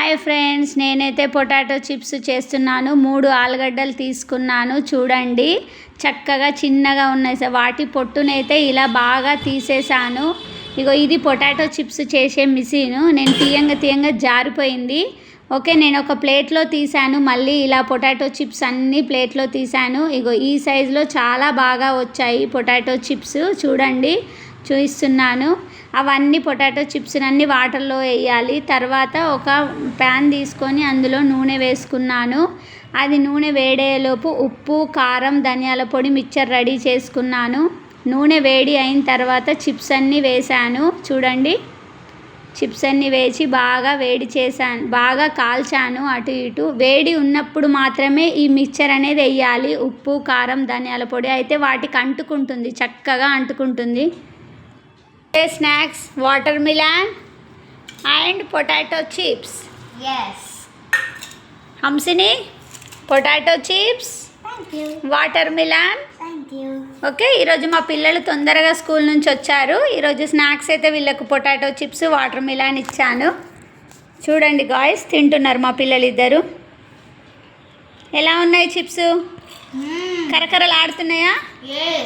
Hi friends, నేనైతే potato chips చేస్తున్నాను. 3 ఆలుగడ్డలు తీసుకున్నాను. చూడండి, చక్కగా చిన్నగా ఉన్నాయి. వాటి పొట్టునైతే ఇలా బాగా తీసేసాను. ఇగో ఇది పొటాటో చిప్స్ చేసే మిషన్. నేను తీయంగా జారిపోయింది. ఓకే, నేను ఒక ప్లేట్లో తీసాను. మళ్ళీ ఇలా పొటాటో చిప్స్ అన్నీ ప్లేట్లో తీసాను. ఇగో ఈ సైజులో చాలా బాగా వచ్చాయి పొటాటో చిప్స్. చూడండి, చూపిస్తున్నాను. అవన్నీ పొటాటో చిప్స్ అన్నీ వాటర్లో వేయాలి. తర్వాత ఒక ప్యాన్ తీసుకొని అందులో నూనె వేసుకున్నాను. అది నూనె వేడేలోపు ఉప్పు, కారం, ధనియాల పొడి మిక్చర్ రెడీ చేసుకున్నాను. నూనె వేడి అయిన తర్వాత చిప్స్ అన్నీ వేసాను. చూడండి, చిప్స్ అన్నీ వేసి బాగా వేడి చేశాను, బాగా కాల్చాను. అటు ఇటు వేడి ఉన్నప్పుడు మాత్రమే ఈ మిక్చర్ అనేది వేయాలి. ఉప్పు, కారం, ధనియాల పొడి అయితే వాటికి అంటుకుంటుంది, చక్కగా అంటుకుంటుంది. Snacks, watermelon and potato chips. Yes. Hamsini, potato chips. Thank you. Watermelon. Thank you. Okay, ఈరోజు మా పిల్లలు తొందరగా స్కూల్ నుంచి వచ్చారు. ఈరోజు స్నాక్స్ అయితే వీళ్ళకు పొటాటో చిప్స్, వాటర్ మిలాన్ ఇచ్చాను. చూడండి గాయ్స్, తింటున్నారు మా పిల్లలు ఇద్దరు. ఎలా ఉన్నాయి చిప్స్? కరకరలు ఆడుతున్నాయా? Yes.